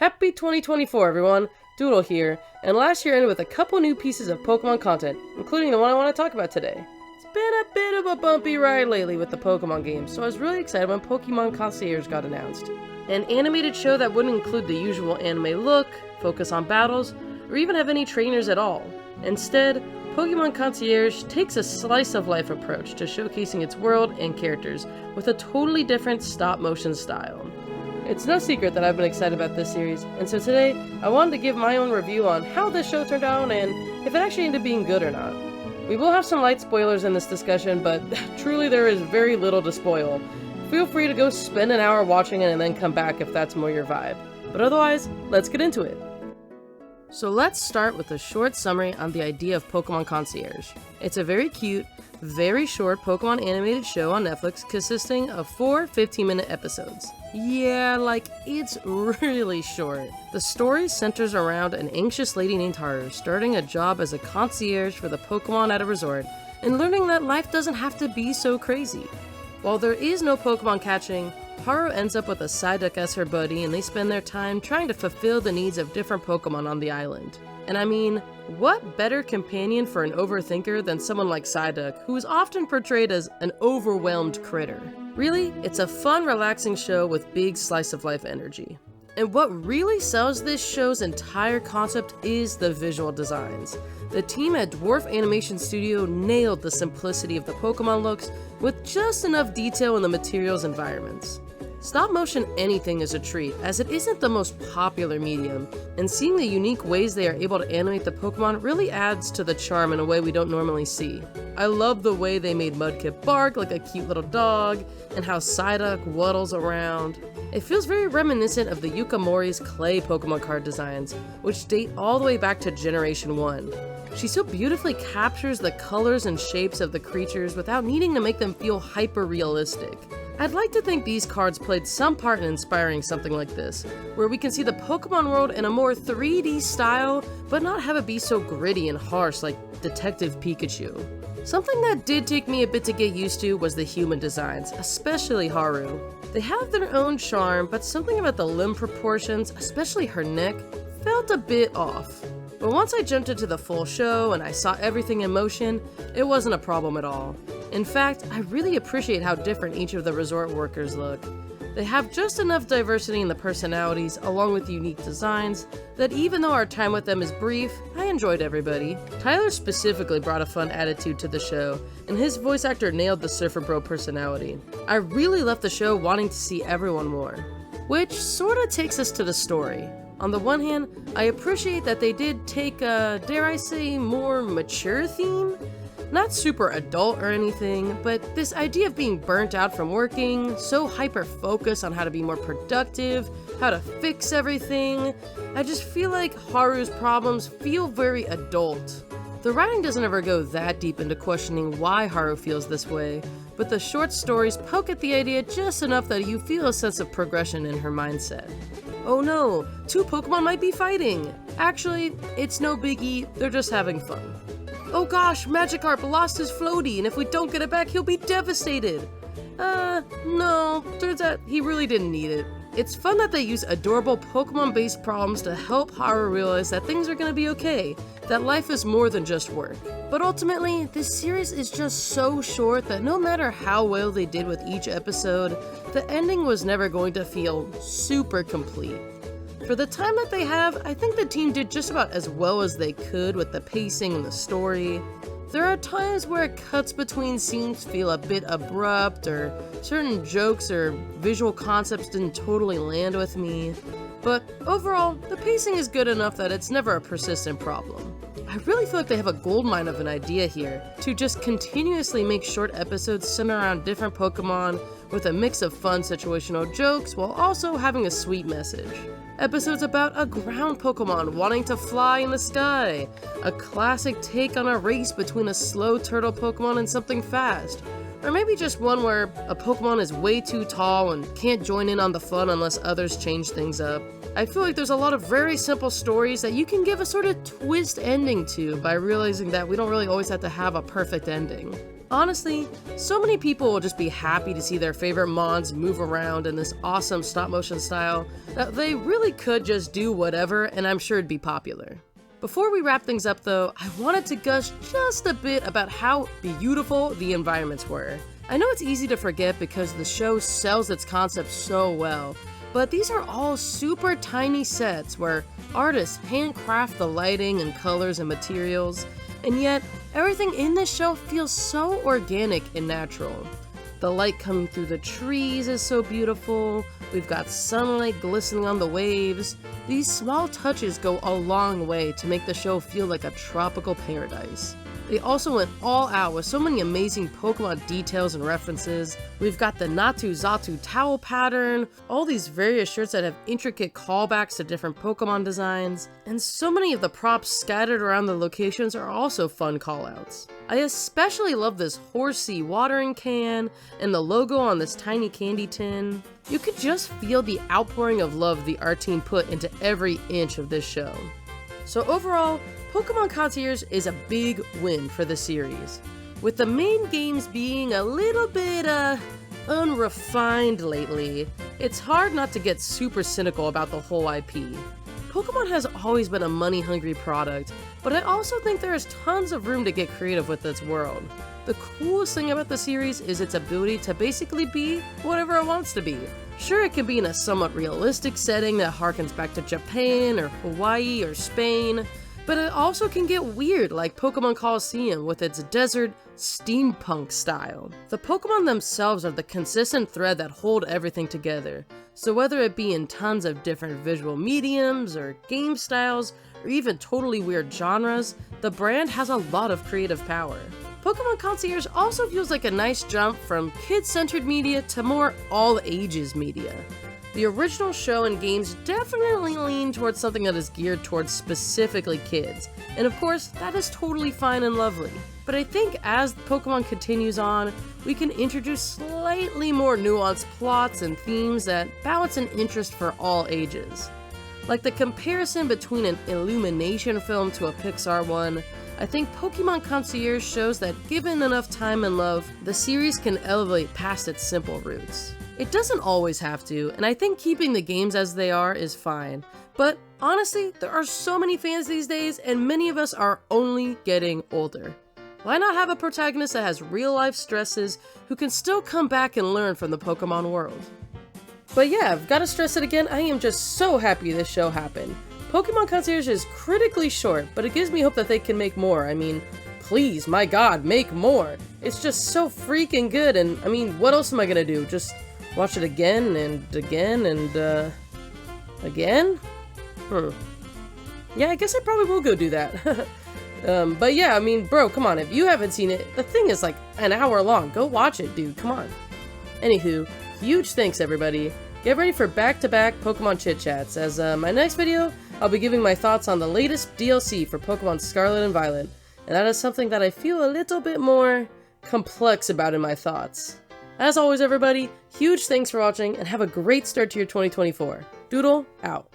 Happy 2024, everyone! Doodle here, and last year ended with a couple new pieces of Pokemon content, including the one I want to talk about today. It's been a bit of a bumpy ride lately with the Pokemon games, so I was really excited when Pokémon Concierge got announced. An animated show that wouldn't include the usual anime look, focus on battles, or even have any trainers at all. Instead, Pokémon Concierge takes a slice-of-life approach to showcasing its world and characters with a totally different stop-motion style. It's no secret that I've been excited about this series, and so today, I wanted to give my own review on how this show turned out and if it actually ended up being good or not. We will have some light spoilers in this discussion, but truly there is very little to spoil. Feel free to go spend an hour watching it and then come back if that's more your vibe. But otherwise, let's get into it. So let's start with a short summary on the idea of Pokémon Concierge. It's a very cute, very short Pokemon animated show on Netflix consisting of 4 15-minute episodes. Yeah, like, it's really short. The story centers around an anxious lady named Haru starting a job as a concierge for the Pokemon at a resort and learning that life doesn't have to be so crazy. While there is no Pokemon catching, Haru ends up with a Psyduck as her buddy and they spend their time trying to fulfill the needs of different Pokemon on the island. And I mean, what better companion for an overthinker than someone like Psyduck, who is often portrayed as an overwhelmed critter? Really, it's a fun, relaxing show with big slice-of-life energy. And what really sells this show's entire concept is the visual designs. The team at Dwarf Animation Studio nailed the simplicity of the Pokemon looks with just enough detail in the materials and environments. Stop motion anything is a treat, as it isn't the most popular medium, and seeing the unique ways they are able to animate the Pokemon really adds to the charm in a way we don't normally see. I love the way they made Mudkip bark like a cute little dog, and how Psyduck waddles around. It feels very reminiscent of the Yukamori's clay Pokemon card designs, which date all the way back to Generation 1. She so beautifully captures the colors and shapes of the creatures without needing to make them feel hyper-realistic. I'd like to think these cards played some part in inspiring something like this, where we can see the Pokemon world in a more 3D style, but not have it be so gritty and harsh like Detective Pikachu. Something that did take me a bit to get used to was the human designs, especially Haru. They have their own charm, but something about the limb proportions, especially her neck, felt a bit off. But once I jumped into the full show and I saw everything in motion, it wasn't a problem at all. In fact, I really appreciate how different each of the resort workers look. They have just enough diversity in the personalities, along with unique designs, that even though our time with them is brief, I enjoyed everybody. Tyler specifically brought a fun attitude to the show, and his voice actor nailed the Surfer Bro personality. I really left the show wanting to see everyone more. Which sorta takes us to the story. On the one hand, I appreciate that they did take a, dare I say, more mature theme? Not super adult or anything, but this idea of being burnt out from working, so hyper-focused on how to be more productive, how to fix everything. I just feel like Haru's problems feel very adult. The writing doesn't ever go that deep into questioning why Haru feels this way, but the short stories poke at the idea just enough that you feel a sense of progression in her mindset. Oh no, 2 Pokemon might be fighting! Actually, it's no biggie, they're just having fun. Oh gosh, Magikarp lost his floaty, and if we don't get it back, he'll be devastated! No, turns out he really didn't need it. It's fun that they use adorable Pokemon-based problems to help Haru realize that things are gonna be okay, that life is more than just work. But ultimately, this series is just so short that no matter how well they did with each episode, the ending was never going to feel super complete. For the time that they have, I think the team did just about as well as they could with the pacing and the story. There are times where cuts between scenes feel a bit abrupt, or certain jokes or visual concepts didn't totally land with me. But overall, the pacing is good enough that it's never a persistent problem. I really feel like they have a goldmine of an idea here, to just continuously make short episodes centered around different Pokemon with a mix of fun situational jokes while also having a sweet message. Episodes about a ground Pokemon wanting to fly in the sky, a classic take on a race between a slow turtle Pokemon and something fast, or maybe just one where a Pokemon is way too tall and can't join in on the fun unless others change things up. I feel like there's a lot of very simple stories that you can give a sort of twist ending to by realizing that we don't really always have to have a perfect ending. Honestly, so many people will just be happy to see their favorite mons move around in this awesome stop motion style that they really could just do whatever, and I'm sure it'd be popular. Before we wrap things up though, I wanted to gush just a bit about how beautiful the environments were. I know it's easy to forget because the show sells its concept so well, but these are all super tiny sets where artists handcraft the lighting and colors and materials, and yet everything in this show feels so organic and natural. The light coming through the trees is so beautiful, we've got sunlight glistening on the waves. These small touches go a long way to make the show feel like a tropical paradise. They also went all out with so many amazing Pokemon details and references. We've got the Natu Zatu towel pattern, all these various shirts that have intricate callbacks to different Pokemon designs, and so many of the props scattered around the locations are also fun callouts. I especially love this horsey watering can and the logo on this tiny candy tin. You could just feel the outpouring of love the art team put into every inch of this show. So overall, Pokémon Concierge is a big win for the series, with the main games being a little bit, unrefined lately. It's hard not to get super cynical about the whole IP. Pokémon has always been a money-hungry product, but I also think there is tons of room to get creative with its world. The coolest thing about the series is its ability to basically be whatever it wants to be. Sure, it can be in a somewhat realistic setting that harkens back to Japan or Hawaii or Spain, but it also can get weird like Pokemon Colosseum with its desert steampunk style. The Pokemon themselves are the consistent thread that hold everything together, so whether it be in tons of different visual mediums or game styles or even totally weird genres, the brand has a lot of creative power. Pokémon Concierge also feels like a nice jump from kid-centered media to more all-ages media. The original show and games definitely lean towards something that is geared towards specifically kids, and of course, that is totally fine and lovely. But I think as Pokemon continues on, we can introduce slightly more nuanced plots and themes that balance an interest for all ages. Like the comparison between an Illumination film to a Pixar one, I think Pokémon Concierge shows that given enough time and love, the series can elevate past its simple roots. It doesn't always have to, and I think keeping the games as they are is fine. But honestly, there are so many fans these days, and many of us are only getting older. Why not have a protagonist that has real-life stresses who can still come back and learn from the Pokemon world? But yeah, I've gotta stress it again, I am just so happy this show happened. Pokémon Concierge is critically short, but it gives me hope that they can make more. I mean, please, my god, make more! It's just so freaking good, and I mean, what else am I gonna do? Just watch it again and again and, again? Yeah, I guess I probably will go do that. But yeah, I mean, bro, come on, if you haven't seen it, the thing is like an hour long. Go watch it, dude, come on. Anywho, huge thanks, everybody. Get ready for back-to-back Pokemon chit-chats, as my next video, I'll be giving my thoughts on the latest DLC for Pokemon Scarlet and Violet, and that is something that I feel a little bit more complex about in my thoughts. As always, everybody, huge thanks for watching, and have a great start to your 2024. Doodle, out.